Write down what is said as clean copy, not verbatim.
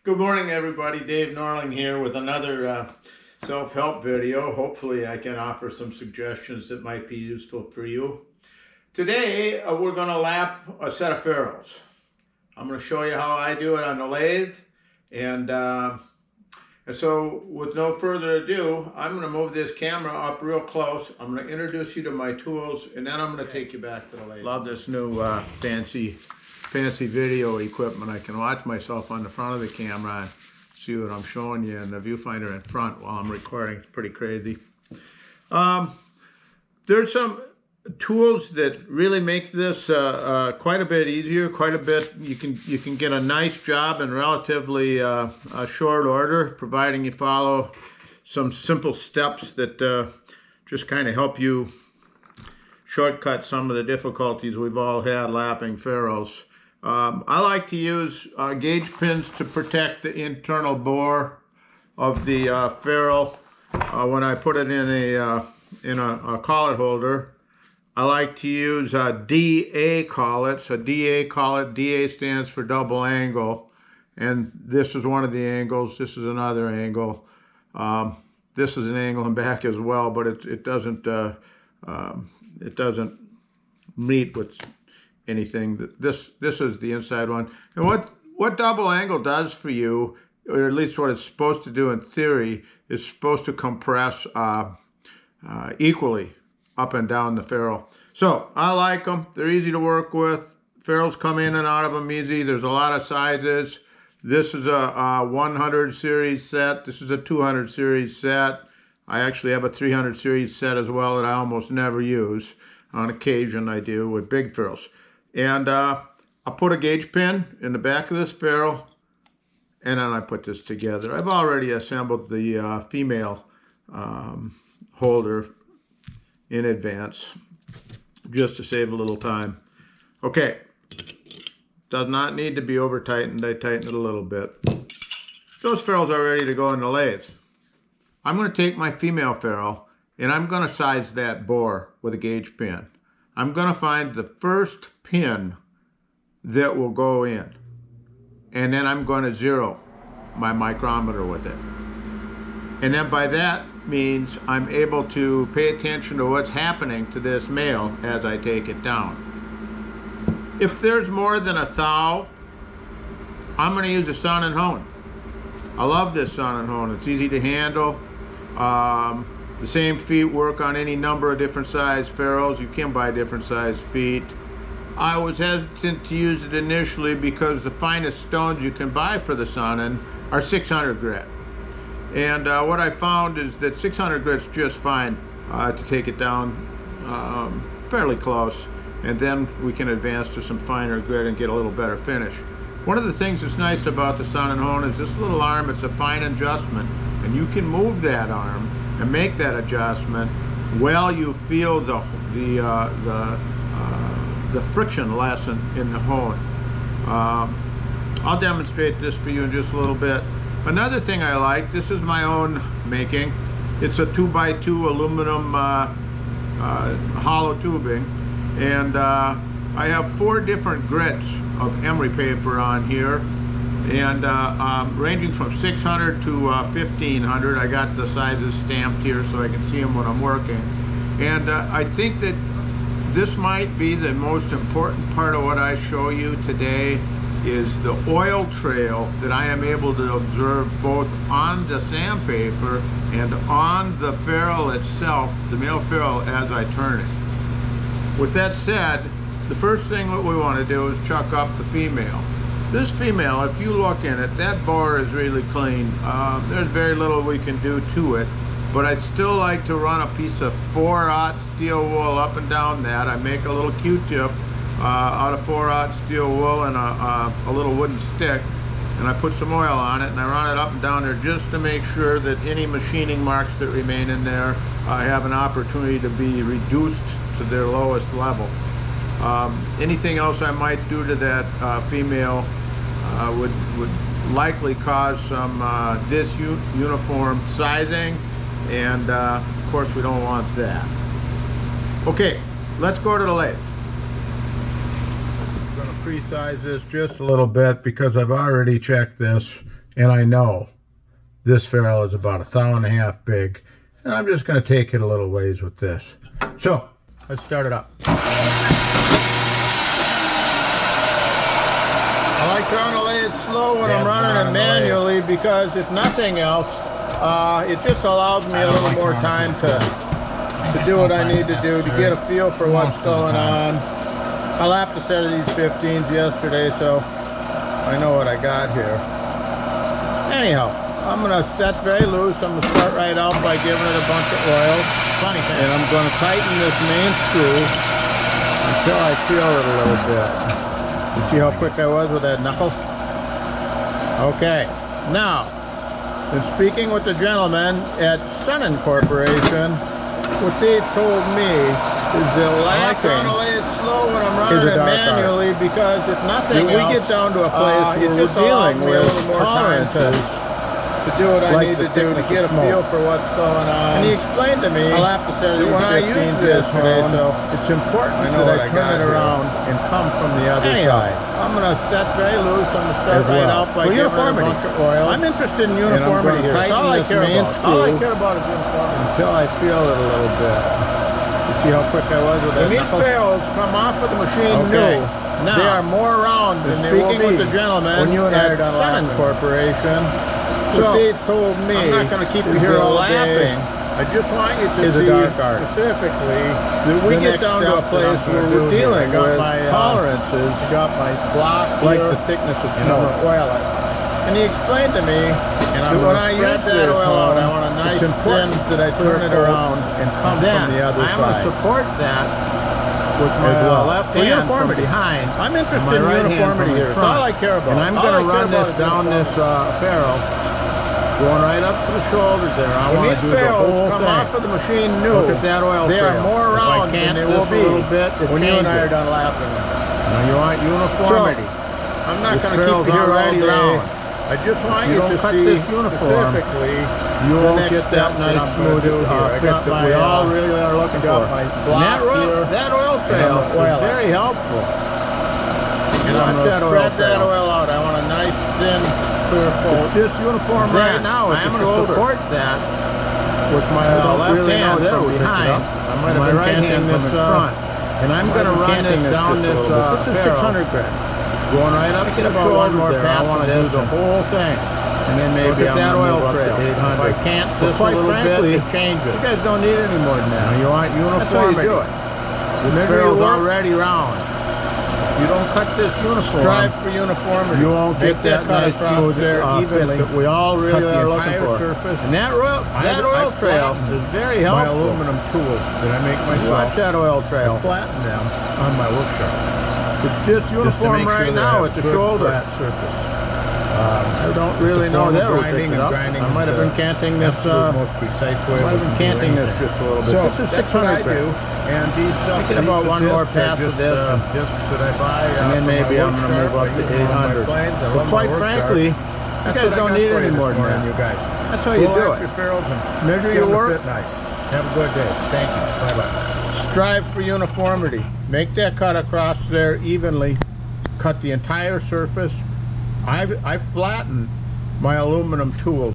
Good morning, everybody. Dave Norling here with another self-help video. Hopefully I can offer some suggestions that might be useful for you. Today we're going to lap a set of ferrules. I'm going to show you how I do it on the lathe, and so with no further ado, I'm going to move this camera up real close. I'm going to introduce you to my tools, and then I'm going to take you back to the lathe. Love this new fancy video equipment. I can watch myself on the front of the camera and see what I'm showing you in the viewfinder in front while I'm recording. It's pretty crazy. There's some tools that really make this quite a bit easier, quite a bit. You can get a nice job in relatively short order, providing you follow some simple steps that just kind of help you shortcut some of the difficulties we've all had lapping ferrules. I like to use gauge pins to protect the internal bore of the ferrule when I put it in a collet holder. I like to use DA collets. A DA collet, DA stands for double angle, and this is one of the angles. This is another angle. This is an angle in back as well, but it doesn't meet with anything. This is the inside one. And what double angle does for you, or at least what it's supposed to do in theory, is supposed to compress equally up and down the ferrule. So I like them. They're easy to work with. Ferrules come in and out of them easy. There's a lot of sizes. This is a 100 series set. This is a 200 series set. I actually have a 300 series set as well that I almost never use. On occasion I do with big ferrules. And I put a gauge pin in the back of this ferrule, and then I put this together. I've already assembled the female holder in advance, just to save a little time. Okay, does not need to be over tightened. I tighten it a little bit. Those ferrules are ready to go in the lathe. I'm going to take my female ferrule and I'm going to size that bore with a gauge pin. I'm going to find the first pin that will go in, and then I'm going to zero my micrometer with it. And then by that means I'm able to pay attention to what's happening to this male as I take it down. If there's more than a thou, I'm going to use a sun and hone. I love this sun and hone. It's easy to handle. The same feet work on any number of different size ferrules. You can buy different size feet. I was hesitant to use it initially because the finest stones you can buy for the sonin are 600 grit. And what I found is that 600 grit's just fine to take it down fairly close, and then we can advance to some finer grit and get a little better finish. One of the things that's nice about the sun and hone is this little arm. It's a fine adjustment, and you can move that arm and make that adjustment while you feel the friction lessen in the hone. I'll demonstrate this for you in just a little bit. Another thing I like, this is my own making. It's a 2x2 aluminum hollow tubing, and I have 4 different grits of emery paper on here, and ranging from 600 to 1500. I got the sizes stamped here so I can see them when I'm working. And I think that this might be the most important part of what I show you today, is the oil trail that I am able to observe both on the sandpaper and on the ferrule itself, the male ferrule, as I turn it. With that said, the first thing that we want to do is chuck up the female. This female, if you look in it, that bore is really clean. There's very little we can do to it, but I still like to run a piece of 4/0 steel wool up and down that. I make a little Q-tip out of 4/0 steel wool and a little wooden stick, and I put some oil on it and I run it up and down there just to make sure that any machining marks that remain in there have an opportunity to be reduced to their lowest level. Anything else I might do to that female would likely cause some disuniform sizing, and of course we don't want that. Okay, let's go to the lathe. I'm going to pre-size this just a little bit because I've already checked this and I know this ferrule is about 1.5 thou big, and I'm just going to take it a little ways with this. So let's start it up. I like trying to lay it slow when I'm running it manually because if nothing else, it just allows me a little more time to do what I need to do, to get a feel for what's going on. I lapped a set of these 15s yesterday, so I know what I got here. Anyhow, that's very loose. I'm gonna start right out by giving it a bunch of oil. Funny thing. And I'm gonna tighten this main screw until I feel it a little bit. You see how quick I was with that knuckle? Okay, now, in speaking with the gentleman at Sun Corporation, what they told me is that lapping is it manually because if nothing else, we get down to a place where we're dealing with a little more tolerances to do what I need to do to get a feel for what's going on. And he explained to me that when I used this yesterday, so it's important that I turn it around and come from the other side. That's very loose. I'm gonna start right out by giving it a bunch of oil. I'm interested in uniformity here. That's all I care about. All I care about is uniformity. Until I feel it a little bit. You see how quick I was with that knuckle? These ferrules come off of the machine new. Now, they are more round than they will be with the gentleman when you and I are done Sun Corporation. So they've told me, I'm not going to keep you here all lapping. I just want you to see specifically that we get down to a place where we're dealing with tolerances. I got my block like the thickness of snow. Oil it. And he explained to me that when I use that oil out, I want a nice thin that I turn it around and come from the other side. I'm going to support that with my left hand from behind. I'm interested in uniformity here. That's all I care about. And I'm going to run this down this ferrule. Going right up to the shoulders there. I want to do the whole thing. Off of the machine new. Look at that oil trail. They are more round than they will be a little bit when you and I are done lapping. Now you want uniformity. So, I'm not going to keep you here all day. I just want you to see this uniform. Specifically, you won't get that nice smooth fit that we all really are looking for. That oil trail is very helpful. And I'm going to spread that oil out. I want a nice thin clear fold. It's just uniform right now. I'm going to support that with my left hand there behind. I'm going to be right hand this front. And I'm going to run this down this this is 600 grit. Going right up to the shoulder there. I want to do the whole thing. And then maybe I'm going to move up to 800. If I can't, just a little bit, it changes. You guys don't need any more than that. You want uniformity. That's how you do it. The ferrule's already round. You don't cut this uniform. Strive for uniformity. You won't get that nice smooth there evenly. That we all really are looking for. Surface. And that oil trail is very helpful. My aluminum tools that I make myself. Watch that oil trail. I flatten them on my workshop. It's just uniform right now at the shoulder. Flat surface. I don't really know that grinding and grinding. I might have been canting this. Most precise way. I might have been canting this just a little bit. So this is 600 grit. And these thinking about one more pass of this discs that I buy, and then maybe I'm going to move up to 800. But quite frankly, you guys don't need any more than that. You guys. That's how you do it. Your ferrules and measure your work. Nice. Have a good day. Thank you. Bye bye. Strive for uniformity. Make that cut across there evenly. Cut the entire surface. I flatten my aluminum tools.